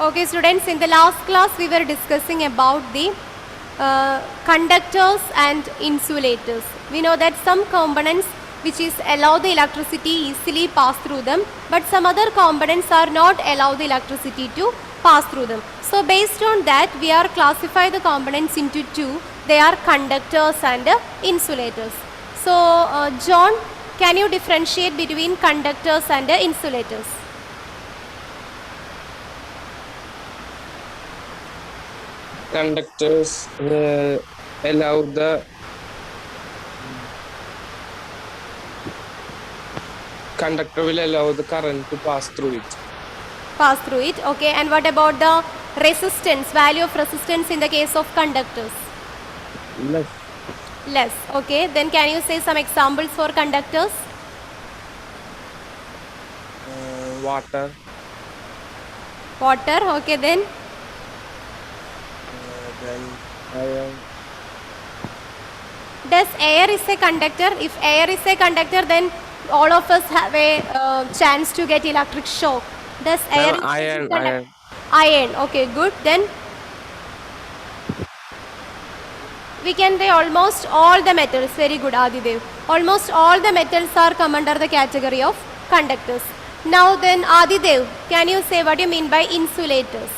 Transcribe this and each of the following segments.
Okay, students, in the last class we were discussing about the conductors and insulators. We know that some components which is allow the electricity easily pass through them, but some other components are not allow the electricity to pass through them. So based on that, we are classify the components into two. They are conductors and insulators. So John, can you differentiate between conductors and insulators? Conductors allow the conductor will allow the current to pass through it. Pass through it. Okay, and what about the resistance, value of resistance in the case of conductors? Less. Less. Okay, then can you say some examples for conductors? Water. Water. Okay, then Iron. does air is a conductor? If air is a conductor, then all of us have a chance to get electric shock. Does air is a Iron. conductor? Iron. Iron. Okay, good. Then we can say almost all the metals. Very good, Adidev. Almost all the metals are come under the category of conductors. Now then, Adidev, can you say what you mean by insulators?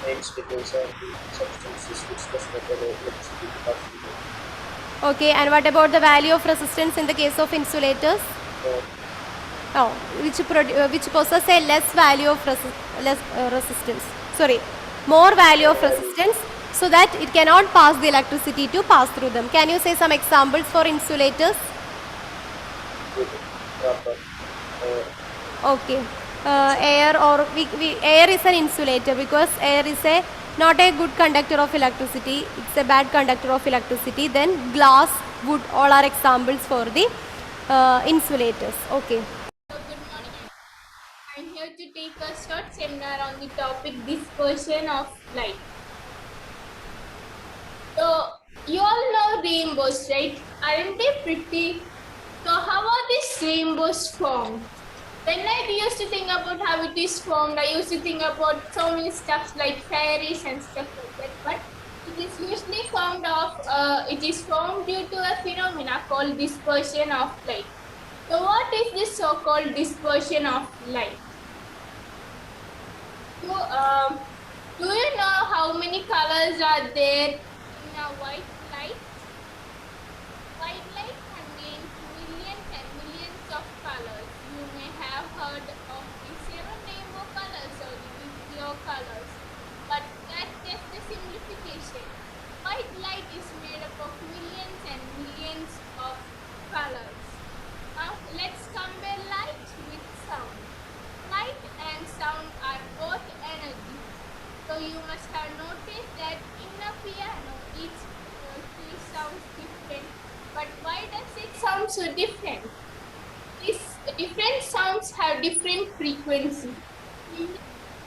Insulators are the substances which does not allow electricity to pass through them. Okay, and what about the value of resistance in the case of insulators? Oh, which possess a less value of resistance. Sorry, more value of resistance, so that it cannot pass the electricity to pass through them. Can you say some examples for insulators? Rubber, Okay, air or air is an insulator because air is not a good conductor of electricity. It's a bad conductor of electricity. Then glass, wood, all are examples for the insulators. Okay. Good morning. I'm here to take a short seminar on the topic dispersion of light. So, you all know rainbows, right? Aren't they pretty? So, how are these rainbows formed? When I used to think about how it is formed, I used to think about so many stuff like fairies and stuff like that. But it is usually formed due to a phenomena called dispersion of light. So what is this so-called dispersion of light? So, do you know how many colors are there in a white light? White light contains millions and millions of colors. You may have heard of the seven rainbow colors or the Vibrio colors, but that's just a simplification. White light is made up of millions and millions of colors. Now let's compare light with sound. Light and sound are both energy. So you must have noticed that in a piano each key sounds different. But why does it sound so different? These different sounds have different frequency.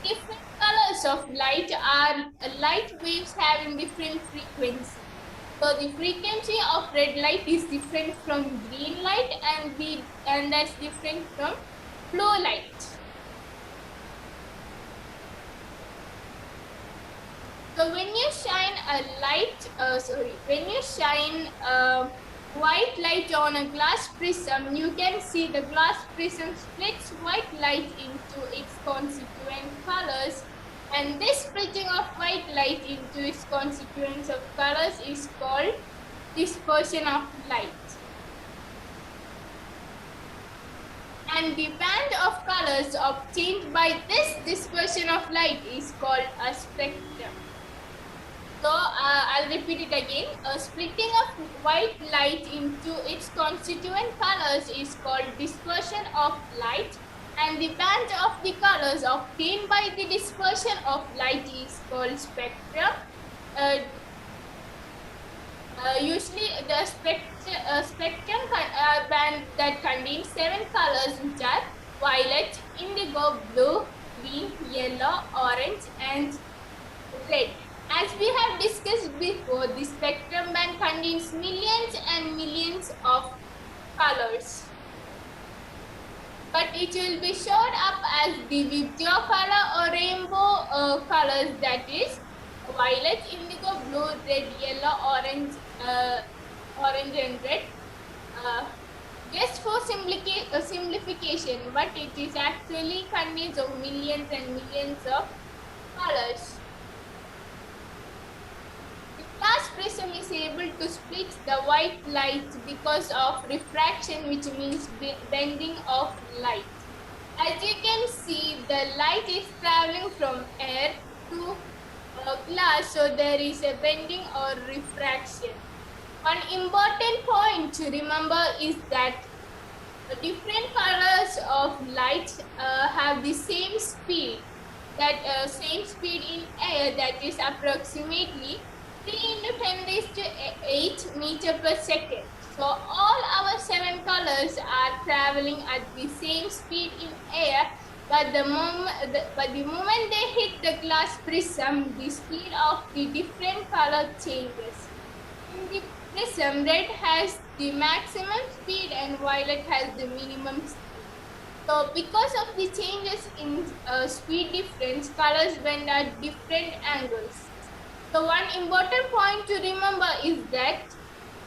Different colors of light are light waves having different frequency. So the frequency of red light is different from green light and that's different from blue light. So when you shine white light on a glass prism, you can see the glass prism splits white light into its constituent colors, and this splitting of white light into its constituents of colors is called dispersion of light. And the band of colors obtained by this dispersion of light is called a spectrum. So I'll repeat it again. A splitting of white light into its constituent colors is called dispersion of light, and the band of the colors obtained by the dispersion of light is called spectrum. Usually the spectrum band that contains 7 colors, which are violet, indigo, blue, green, yellow, orange and red. As we have discussed before, the spectrum band contains millions and millions of colors. but it will be shown up as the Vibgyor color or rainbow colors, that is violet, indigo, blue, red, yellow, orange, orange and red. Just for simplification, but it is actually contains of millions and millions of colors. The glass prism is able to split the white light because of refraction, which means bending of light. As you can see, the light is traveling from air to glass, so there is a bending or refraction. One important point to remember is that different colors of light have the same speed, that same speed in air, that is approximately 3 into 10 raised to 8 meter per second. So all our 7 colors are traveling at the same speed in air, but the moment they hit the glass prism, the speed of the different color changes. In the prism, red has the maximum speed and violet has the minimum speed. So because of the changes in speed difference, colors bend at different angles. So one important point to remember is that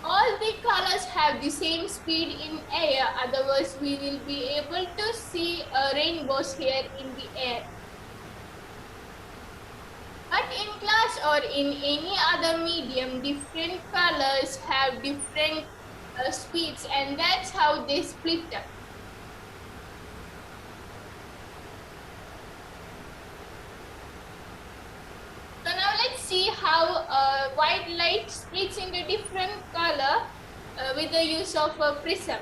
all the colors have the same speed in air, otherwise we will be able to see rainbows here in the air. But in glass or in any other medium, different colors have different speeds, and that's how they split up. So now let's see how white light splits into different color with the use of a prism.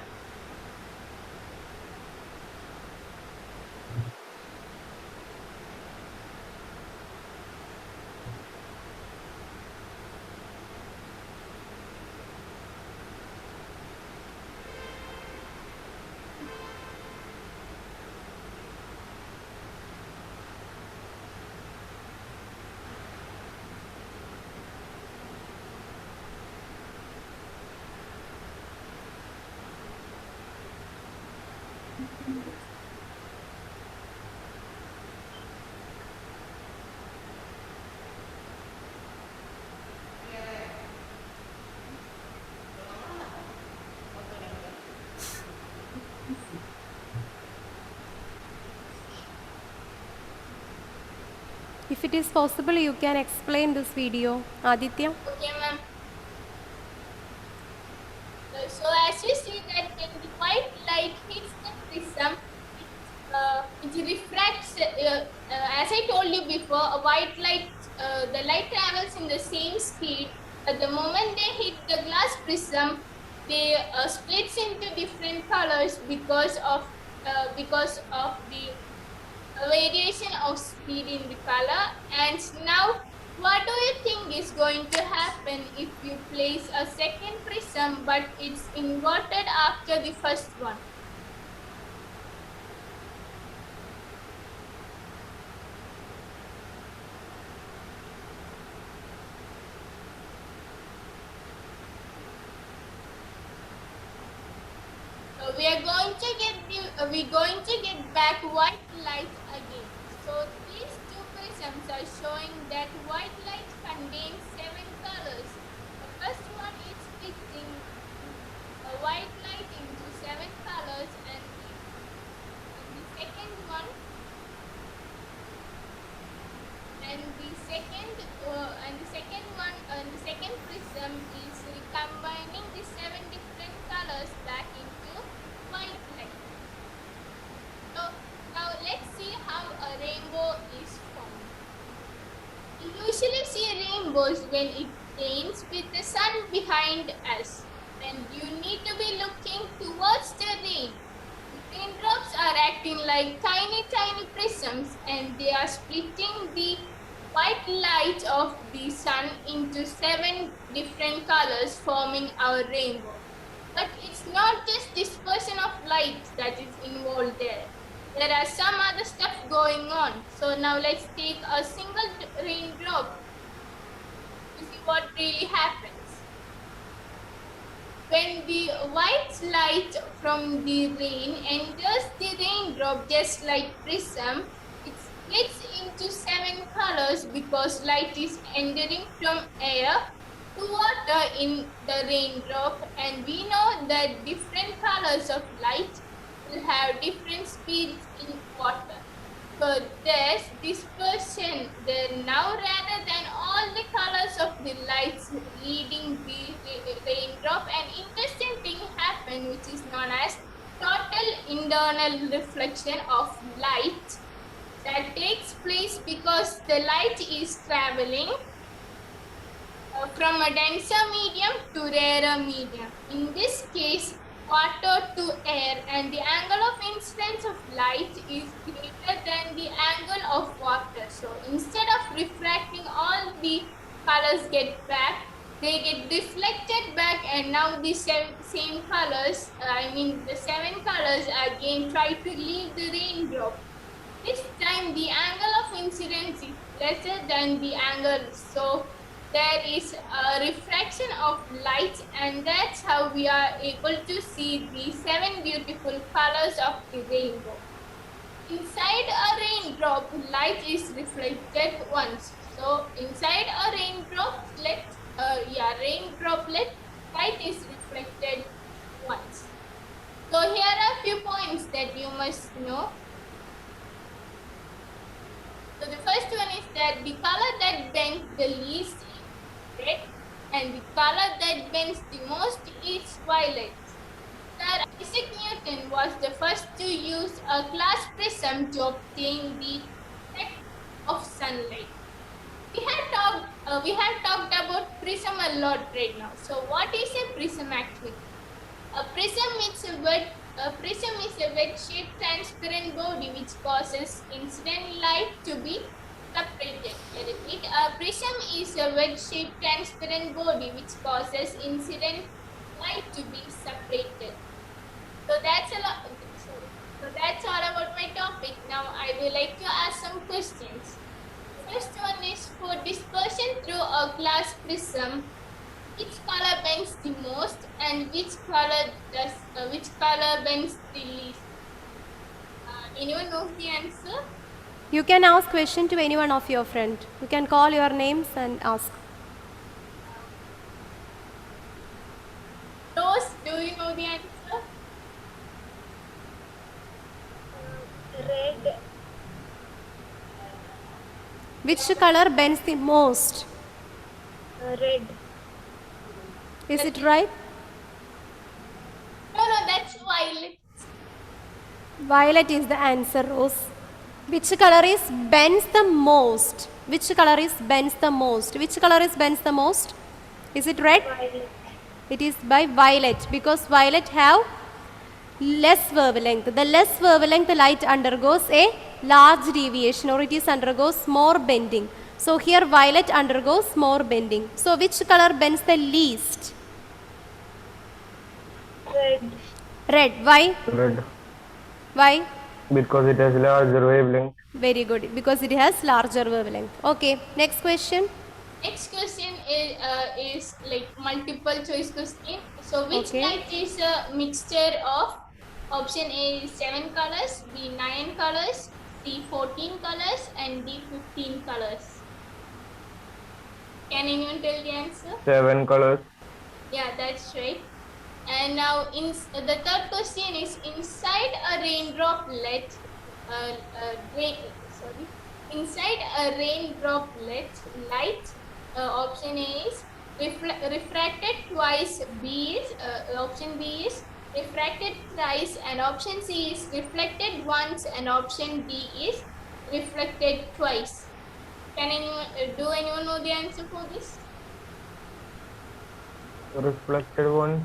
If it is possible, you can explain this video, Aditya. Okay, ma'am. So as you see that when the white light hits the prism, it refracts. As I told you before, a white light, the light travels in the same speed. But the moment they hit the glass prism, they splits into different colors because of the variation of speed in the color. And now, what do you think is going to happen if you place a second prism but it's inverted after the first one? So we are going to get back white light again. So these two prisms are showing that white light contains 7 colors. The first one is splitting white light into 7 colors, and the second one, and the second prism is combining the 7 different colors back into white light. So now let's see how a rainbow is formed. We usually see rainbows when it rains with the sun behind us, and you need to be looking towards the rain. The raindrops are acting like tiny prisms, and they are splitting the white light of the sun into 7 different colors, forming our rainbow. But it's not just dispersion of light that is involved there. There are some other stuff going on. So now let's take a single raindrop to see what really happens. when the white light from the rain enters the raindrop just like prism, it splits into 7 colors because light is entering from air to water in the raindrop, and we know that different colors of light will have different speeds in water. So there's dispersion there now rather than all the colors of the lights leading the raindrop. An interesting thing happened which is known as total internal reflection of light that takes place because the light is traveling from a denser medium to rarer medium. In this case, water to air, and the angle of incidence of light is greater than the angle of water. So instead of refracting, all the colors get back, they get deflected back, and now the same colors, the 7 colors again try to leave the raindrop. This time the angle of incidence is lesser than the angle, so there is a refraction of light, and that's how we are able to see the 7 beautiful colors of the rainbow. Inside a raindrop, light is reflected once. So inside a raindroplet, light is reflected once. So here are a few points that you must know. So the first one is that the color that bends the least is red, and the color that bends the most is violet. Sir Isaac Newton was the first to use a glass prism to obtain the effect of sunlight. We have talked about prism a lot right now. So what is a prism actually? A prism is a wedge-shaped transparent body which causes incident light to be separated. I repeat, a prism is a wedge-shaped transparent body which causes incident light to be separated. So that's all about my topic. Now I would like to ask some questions. First one is, for dispersion through a glass prism, which color bends the most and which color bends the least? Anyone knows the answer? You can ask question to any one of your friend. You can call your names and ask. Rose, do you know the answer? Red. Which color bends the most? Red. Is it right? No, that's violet. Violet is the answer, Rose. Which color is bends the most? Which color is bends the most? Which color is bends the most? Is it red? Violet. It is by violet, because violet have less wavelength. The less wavelength light undergoes a large deviation, or it undergoes more bending. So here violet undergoes more bending. So which color bends the least? Red. Red. Why? Red, Why? because it has larger wavelength. Very good, because it has larger wavelength. Okay, next question. Next question is like multiple choice question. So which Okay. light is a mixture of, option A is 7 colors, B 9 colors, C 14 colors, and D 15 colors? Can anyone tell the answer? 7 colors. Yeah, that's right. And now the third question is, inside a raindroplet, inside a raindroplet, light, option A is refracted twice, B is option B is refracted thrice, and option C is reflected once, and option D is reflected twice. Can anyone know the answer for this? Reflected one.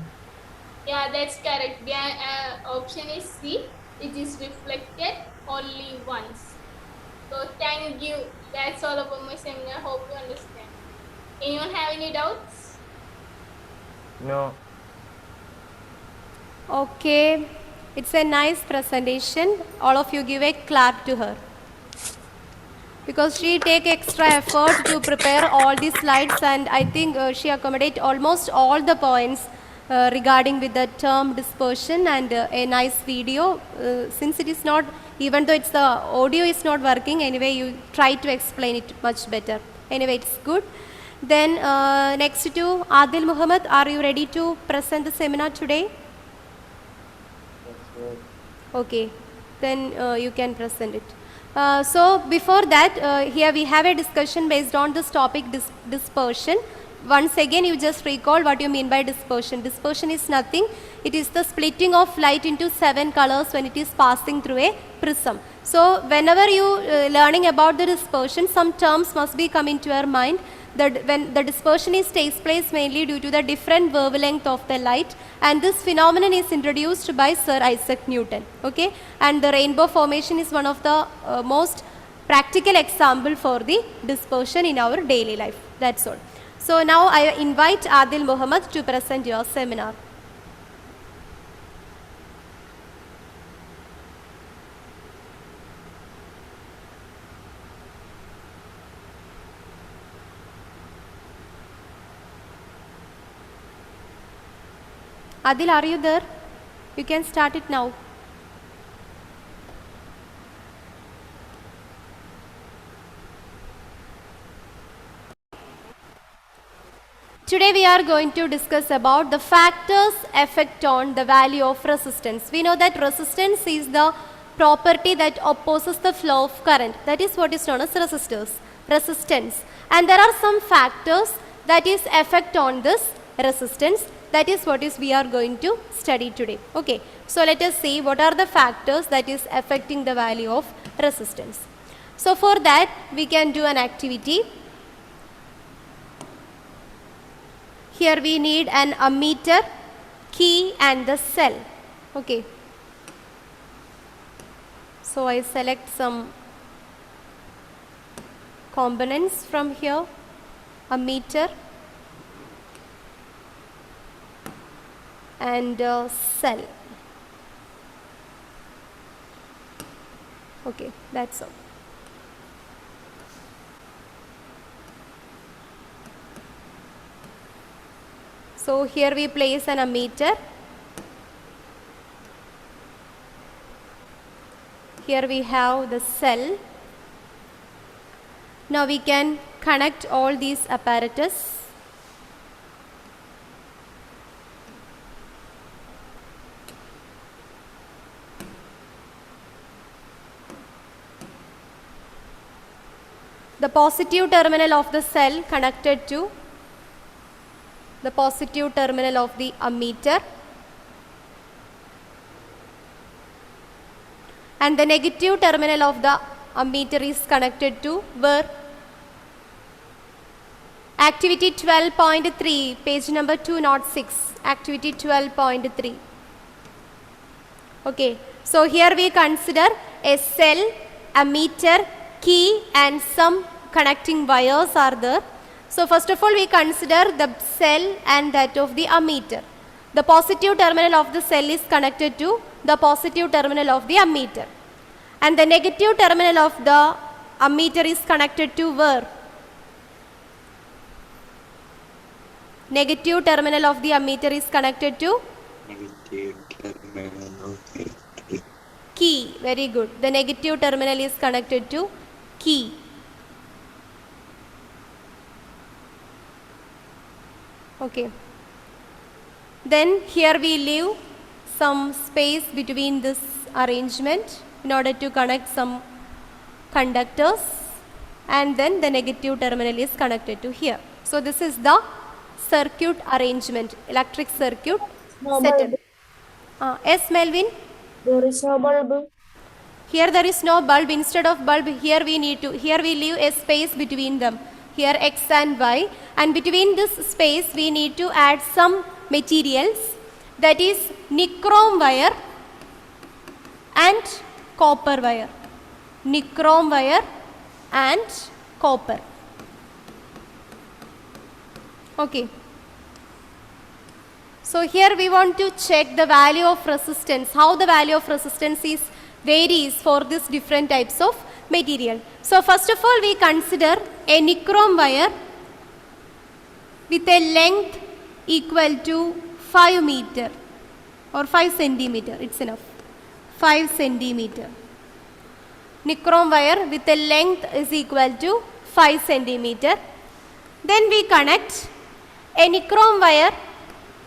Yeah, that's correct. The option is C. It is reflected only once. So thank you. That's all about my seminar. Hope you understand. Anyone have any doubts? No. Okay, it's a nice presentation. All of you give a clap to her, because she take extra effort to prepare all the slides, and I think she accommodate almost all the points regarding with the term dispersion and a nice video. Since it is not, even though it's the audio is not working, anyway you try to explain it much better. Anyway, it's good. Then next to Adil Muhammad, are you ready to present the seminar today? Okay, then you can present it. So before that, here we have a discussion based on this topic, dispersion. Once again, you just recall what you mean by dispersion. Dispersion is nothing. It is the splitting of light into 7 colors when it is passing through a prism. So whenever you learning about the dispersion, some terms must be come into your mind. That when the dispersion takes place mainly due to the different wavelength of the light, and this phenomenon is introduced by Sir Isaac Newton. Okay, and the rainbow formation is one of the most practical example for the dispersion in our daily life. That's all. So now I invite Adil Muhammad to present your seminar. Adil, are you there? You can start it now. Today we are going to discuss about the factors affect on the value of resistance. We know that resistance is the property that opposes the flow of current. That is what is known as resistance. And there are some factors that is affect on this resistance. That is what is we are going to study today. Okay, so let us see what are the factors that is affecting the value of resistance. So for that we can do an activity. Here we need an ammeter, key and the cell. Okay, so I select some components from here. Ammeter and cell. Okay, that's all. So here we place an ammeter. Here we have the cell. Now we can connect all these apparatus. The positive terminal of the cell connected to the positive terminal of the ammeter, and the negative terminal of the ammeter is connected to where? Activity 12.3, page number 206, activity 12.3. Okay, so here we consider a cell, ammeter, key and some connecting wires are there. So first of all we consider the cell and that of the ammeter. The positive terminal of the cell is connected to the positive terminal of the ammeter, and the negative terminal of the ammeter is connected to where? Negative terminal of the ammeter is connected to negative terminal of the key. Very good. The negative terminal is connected to key. Okay. Then here we leave some space between this arrangement in order to connect some conductors, and then the negative terminal is connected to here. So this is the circuit arrangement, electric circuit No setup. bulb. Yes, Melvin? There is no bulb. Here there is no bulb. Instead of bulb, here we leave a space between them. Here X and Y, and between this space we need to add some materials, that is nichrome wire and copper wire. Nichrome wire and copper. Okay. So here we want to check the value of resistance, how the value of resistance varies for these different types of material. So first of all we consider a nichrome wire with a length equal to 5 meter or 5 centimeter, it's enough. 5 centimeter. Nichrome wire with a length is equal to 5 centimeter. Then we connect a nichrome wire,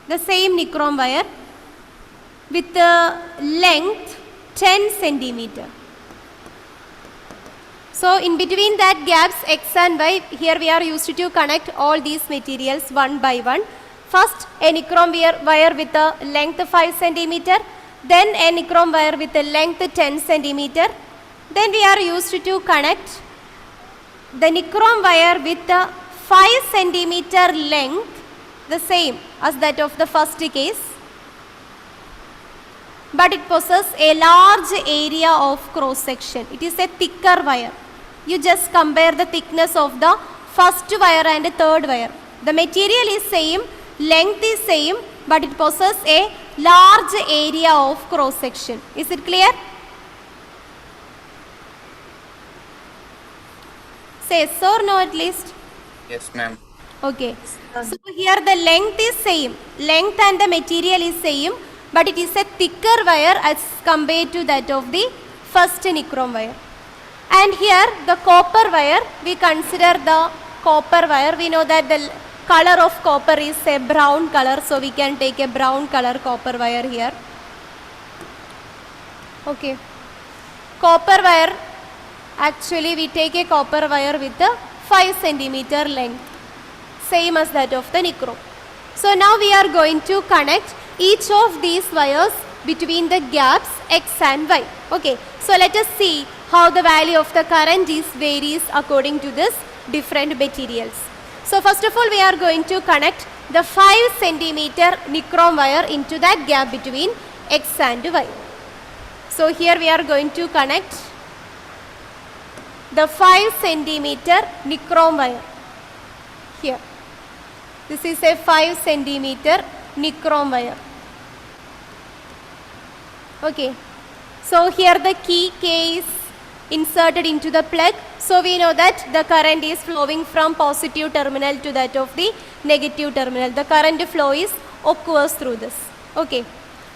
the same nichrome wire with the length 10 centimeter. So in between that gaps X and Y, here we are used to connect all these materials one by one. First a nichrome wire with a length 5 centimeter, then a nichrome wire with a length 10 centimeter. Then we are used to connect the nichrome wire with a 5 centimeter length, the same as that of the first case, but it possesses a large area of cross section. It is a thicker wire. You just compare the thickness of the first wire and the third wire. The material is same, length is same, but it possesses a large area of cross section. Is it clear? Say yes or no at least. Yes, ma'am. Okay. So here the length is same. Length and the material is same, but it is a thicker wire as compared to that of the first nichrome wire. And here the copper wire, we consider the copper wire. We know that the color of copper is a brown color, so we can take a brown color copper wire here. Okay. Copper wire, actually we take a copper wire with a 5 centimeter length, same as that of the nichrome. So now we are going to connect each of these wires between the gaps X and Y. Okay, so let us see how the value of the current is varies according to this different materials. So first of all we are going to connect the 5 centimeter nichrome wire into that gap between X and Y. So here we are going to connect the 5 centimeter nichrome wire here. This is a 5 centimeter nichrome wire. Okay, so here the key K is inserted into the plug. So we know that the current is flowing from positive terminal to that of the negative terminal. The current flow is occurs through this. Okay,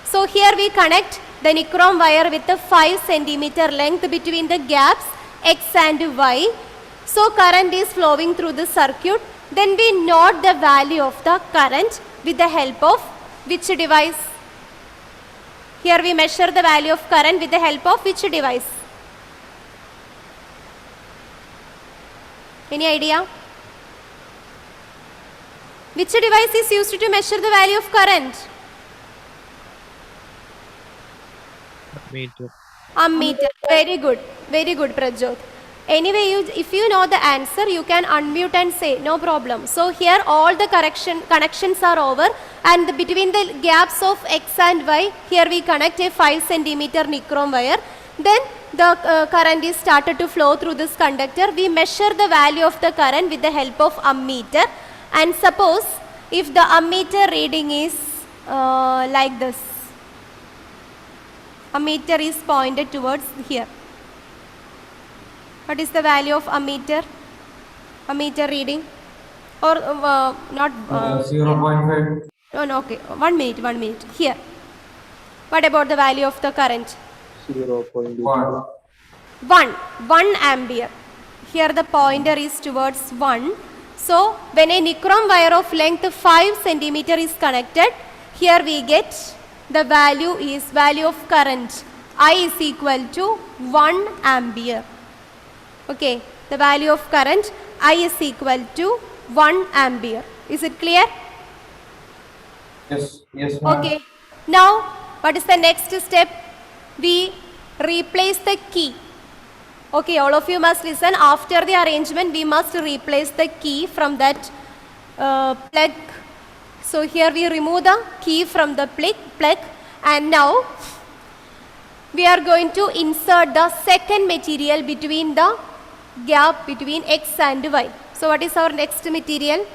so here we connect the nichrome wire with a 5 centimeter length between the gaps X and Y. So current is flowing through the circuit. Then we note the value of the current with the help of which device? Here we measure the value of current with the help of which device? Any idea? Which device is used to measure the value of current? Meter. Ammeter. Very good. Very good, Prajot. Anyway, if you know the answer, you can unmute and say, no problem. So here all the connections are over, and between the gaps of X and Y, here we connect a 5 centimeter nichrome wire. Then the current is started to flow through this conductor. We measure the value of the current with the help of ammeter. And suppose if the ammeter reading is like this. Ammeter is pointed towards here. What is the value of ammeter? Ammeter reading? Or not? 0.5. No, okay. 1 minute. Here. What about the value of the current? 0.1. 1 ampere. Here the pointer is towards 1. So when a nichrome wire of length 5 centimeter is connected, here we get the value is value of current. I is equal to 1 ampere. Okay, the value of current I is equal to 1 ampere. Is it clear? Yes, ma'am. Okay. Now, what is the next step? We replace the key. Okay, all of you must listen. After the arrangement, we must replace the key from that plug. So here we remove the key from the plug, and now we are going to insert the second material between the gap between X and Y. So what is our next material?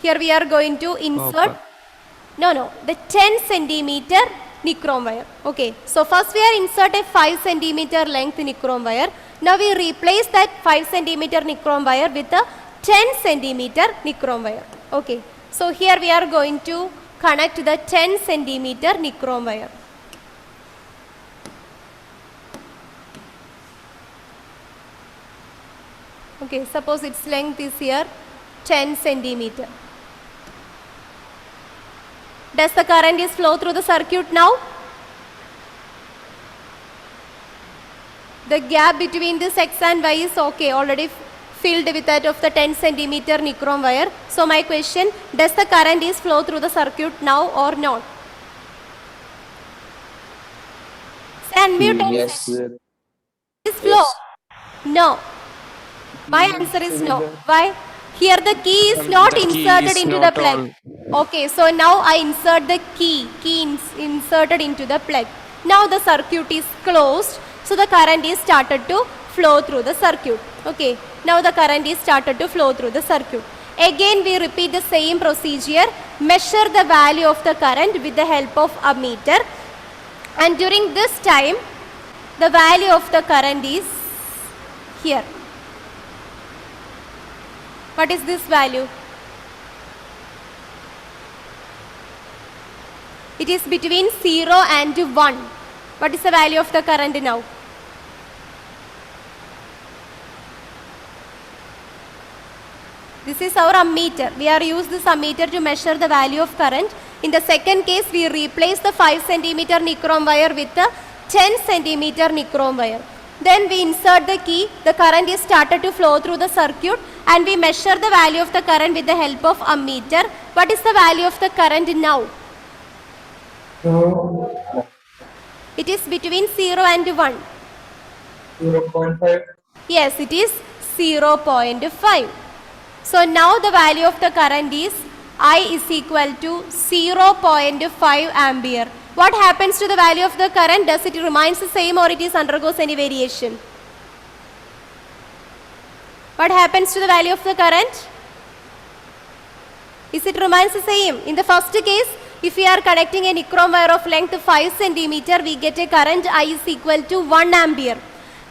Here we are going to insert, the 10 centimeter nichrome wire. Okay, so first we are insert a 5 centimeter length nichrome wire. Now we replace that 5 centimeter nichrome wire with a 10 centimeter nichrome wire. Okay, So here we are going to connect the 10 centimeter nichrome wire. Okay, suppose its length is here 10 centimeter. Does the current is flow through the circuit now? The gap between this X and Y is okay, already filled with that of the 10 centimeter nichrome wire. So my question, does the current is flow through the circuit now or not? Unmute and Yes. say, is flow? No. My answer is no. Why? Here the key is not The key inserted is into the not plug. on. Okay, so now I insert the key inserted into the plug. Now the circuit is closed, so the current is started to flow through the circuit. Okay, now the current is started to flow through the circuit. Again we repeat the same procedure, measure the value of the current with the help of ammeter, and during this time the value of the current is here. What is this value? It is between 0 and 1. What is the value of the current now? This is our ammeter. We are used this ammeter to measure the value of current. In the second case, we replace the 5 centimeter nichrome wire with the 10 centimeter nichrome wire. Then we insert the key, the current is started to flow through the circuit, and we measure the value of the current with the help of ammeter. What is the value of the current now? It is between 0 and 1. 0.5. Yes, it is 0.5. So now the value of the current is I is equal to 0.5 ampere. What happens to the value of the current? Does it remains the same or it is undergoes any variation? What happens to the value of the current? Is it remains the same? In the first case, if we are connecting a nichrome wire of length 5 centimeter, we get a current I is equal to 1 ampere.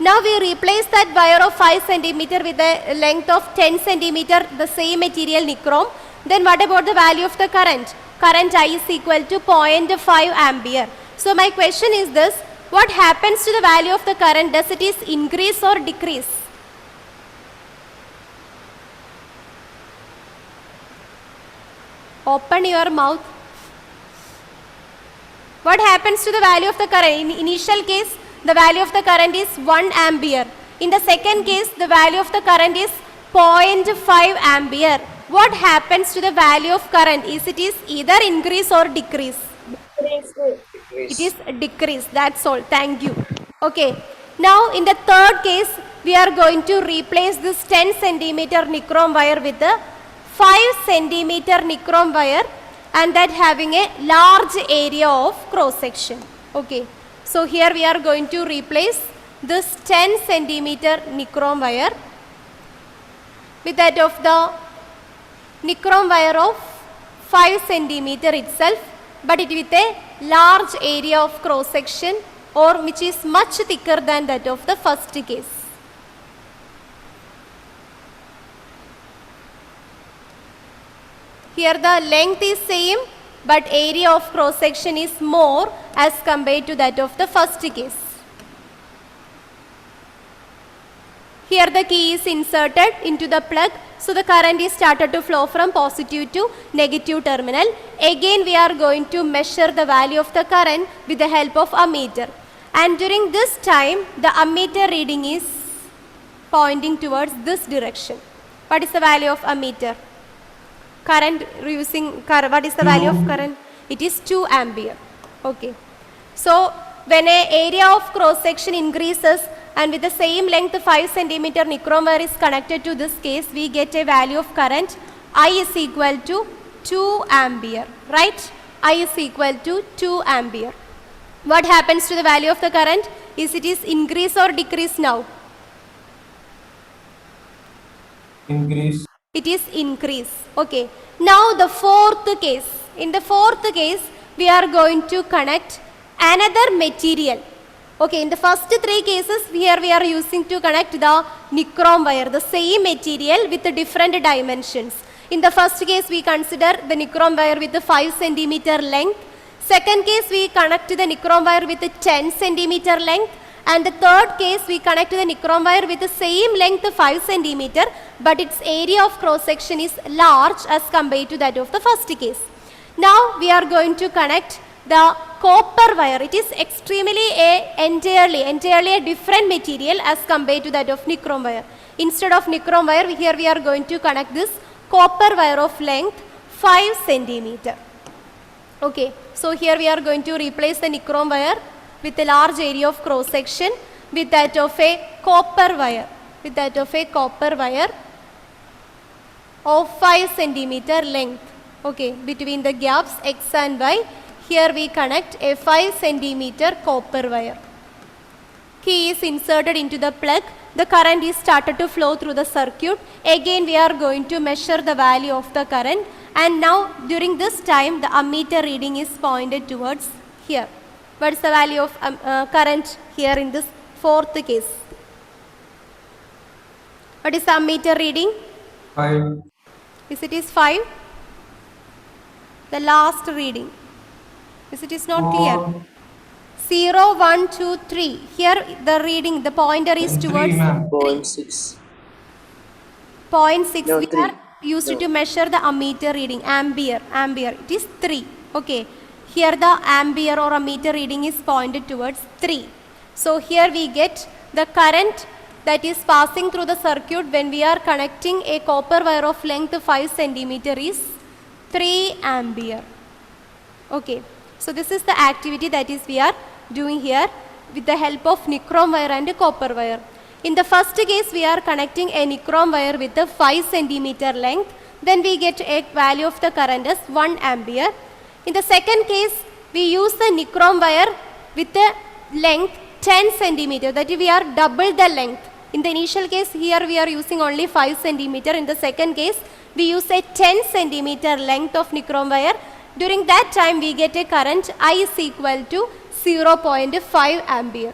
Now we replace that wire of 5 centimeter with a length of 10 centimeter, the same material nichrome. Then what about the value of the current? Current I is equal to 0.5 ampere. So my question is this, what happens to the value of the current? Does it is increase or decrease? Open your mouth. What happens to the value of the current? In initial case, the value of the current is 1 ampere. In the second case, the value of the current is 0.5 ampere. What happens to the value of current? Is it is either increase or decrease? It is decrease. That's all. Thank you. Okay. Now in the third case, we are going to replace this 10 centimeter nichrome wire with the 5 centimeter nichrome wire, and that having a large area of cross section. Okay. So here we are going to replace this 10 centimeter nichrome wire with that of the nichrome wire of 5 centimeter itself, but it with a large area of cross section, or which is much thicker than that of the first case. Here the length is same, but area of cross section is more as compared to that of the first case. Here the key is inserted into the plug, so the current is started to flow from positive to negative terminal. Again we are going to measure the value of the current with the help of ammeter, and during this time the ammeter reading is pointing towards this direction. What is the value of ammeter? Current what is the value of current? It is 2 ampere. Okay. So when a area of cross section increases and with the same length 5 centimeter nichrome wire is connected to this case, we get a value of current I is equal to 2 ampere, right? I is equal to 2 ampere. What happens to the value of the current? Is it is increase or decrease now? Increase. It is increase. Okay. Now the fourth case. In the fourth case, we are going to connect another material. Okay, in the first 3 cases, here we are using to connect the nichrome wire, the same material with the different dimensions. In the first case, we consider the nichrome wire with the 5 centimeter length. Second case, we connect the nichrome wire with a 10 centimeter length. And the third case, we connect the nichrome wire with the same length 5 centimeter, but its area of cross section is large as compared to that of the first case. Now we are going to connect the copper wire. It is entirely a different material as compared to that of nichrome wire. Instead of nichrome wire, here we are going to connect this copper wire of length 5 centimeter. Okay, so here we are going to replace the nichrome wire with a large area of cross section with that of a copper wire, of 5 centimeter length. Okay, between the gaps X and Y, here we connect a 5 centimeter copper wire. Key is inserted into the plug. The current is started to flow through the circuit. Again we are going to measure the value of the current, and now during this time the ammeter reading is pointed towards here. What is the value of current here in this fourth case? What is the ammeter reading? 5. Is it is 5? The last reading. Is it is not clear? 0, 1, 2, 3. Here the reading, the pointer is towards 0.6. 0.6. No, We 3. are used to measure the ammeter reading. Ampere. It is 3. Okay. Here the ampere or ammeter reading is pointed towards 3. So here we get the current that is passing through the circuit when we are connecting a copper wire of length 5 centimeter is 3 ampere. Okay. So this is the activity that is we are doing here with the help of nichrome wire and copper wire. In the first case, we are connecting a nichrome wire with a 5 centimeter length. Then we get a value of the current as 1 ampere. In the second case, we use the nichrome wire with a length 10 centimeter. That is, we are double the length. In the initial case, here we are using only 5 centimeter. In the second case, we use a 10 centimeter length of nichrome wire. During that time, we get a current I is equal to 0.5 ampere.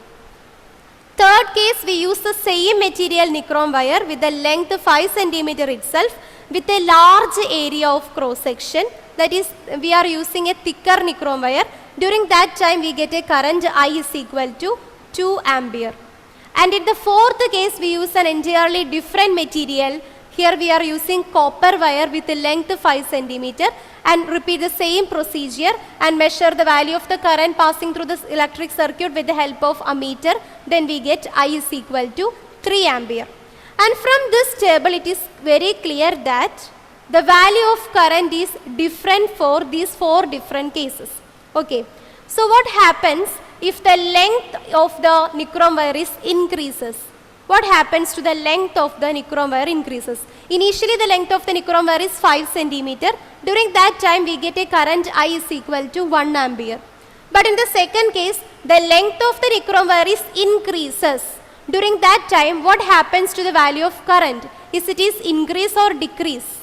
Third case, we use the same material nichrome wire with the length 5 centimeter itself with a large area of cross section. That is, we are using a thicker nichrome wire. During that time, we get a current I is equal to 2 ampere. And in the fourth case, we use an entirely different material. Here we are using copper wire with a length 5 centimeter, and repeat the same procedure and measure the value of the current passing through this electric circuit with the help of ammeter. Then we get I is equal to 3 ampere. And from this table, it is very clear that the value of current is different for these 4 different cases. Okay. So what happens if the length of the nichrome wire is increases? What happens to the length of the nichrome wire increases? Initially the length of the nichrome wire is 5 centimeter. During that time we get a current I is equal to 1 ampere. But in the second case, the length of the nichrome wire is increases. During that time, what happens to the value of current? Is it is increase or decrease?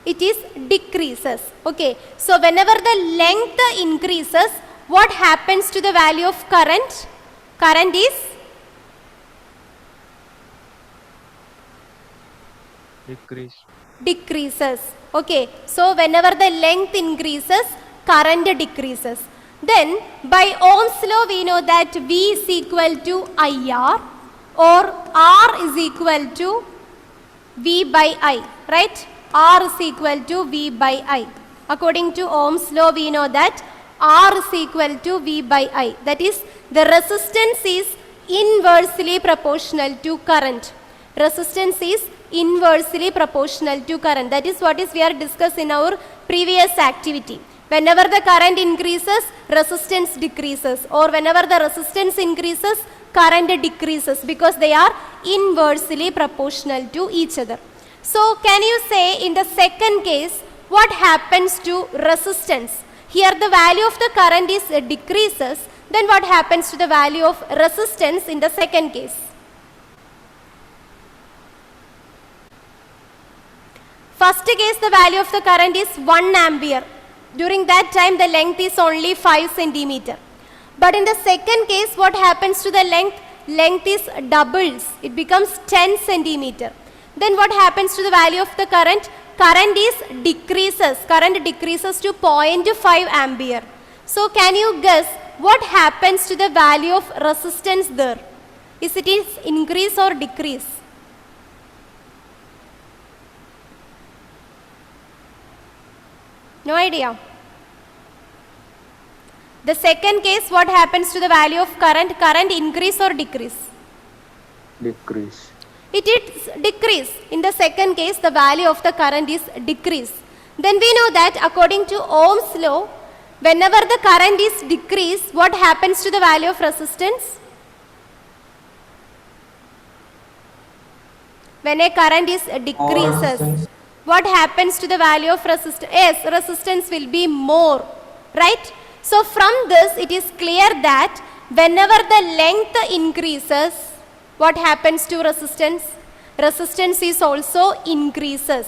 It is decreases. Okay. So whenever the length increases, what happens to the value of current? Current is decreases. Okay. So whenever the length increases, current decreases. Then by Ohm's law we know that V is equal to IR, or R is equal to V by I, right? R is equal to V by I. According to Ohm's law we know that R is equal to V by I. That is, the resistance is inversely proportional to current. Resistance is inversely proportional to current. That is what is we are discussed in our previous activity. Whenever the current increases, resistance decreases, or whenever the resistance increases, current decreases, because they are inversely proportional to each other. So can you say in the second case, what happens to resistance? Here the value of the current is decreases, then what happens to the value of resistance in the second case? First case, the value of the current is 1 ampere. During that time the length is only 5 centimeter. But in the second case, what happens to the length? length is doubles. It becomes 10 centimeter. Then what happens to the value of the current? Current is decreases. Current decreases to 0.5 ampere. So can you guess what happens to the value of resistance there? Is it increase or decrease? No idea. The second case, what happens to the value of current? Current increase or decrease? Decrease. It is decrease. In the second case, the value of the current is decrease. Then we know that according to Ohm's law, whenever the current is decreased, what happens to the value of resistance? When a current is decreases, resistance. what happens to the value of resistance? Yes, resistance will be more, right? So from this, it is clear that whenever the length increases, what happens to resistance? Resistance is also increases.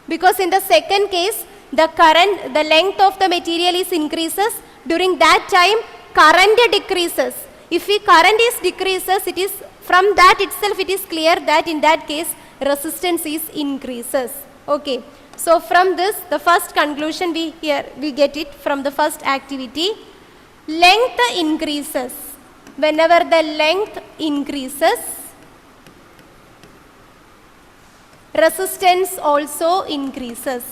Because in the second case, the current, the length of the material is increases. During that time, current decreases. If the current is decreases, it is from that itself it is clear that in that case resistance is increases. Okay. So from this, the first conclusion we get it from the first activity. Length increases. Whenever the length increases, resistance also increases.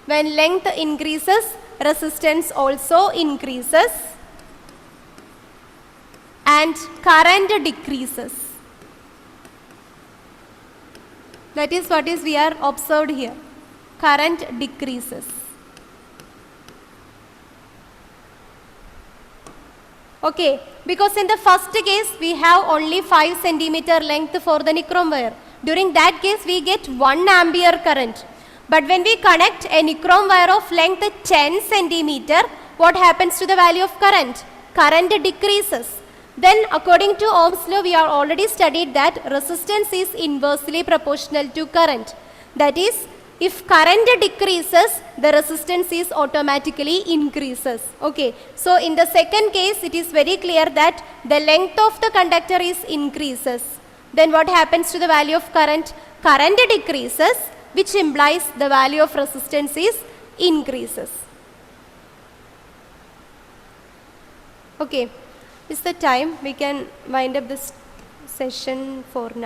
When length increases, resistance also increases and current decreases. That is what is we are observed here. Current decreases. Okay, because in the first case we have only 5 centimeter length for the nichrome wire. During that case we get 1 ampere current. But when we connect a nichrome wire of length 10 centimeter, what happens to the value of current? Current decreases. Then according to Ohm's law, we have already studied that resistance is inversely proportional to current. That is, if current decreases, the resistance is automatically increases. Okay. So in the second case, it is very clear that the length of the conductor is increases. Then what happens to the value of current? Current decreases, which implies the value of resistance is increases. Okay. Is the time we can wind up this session for now.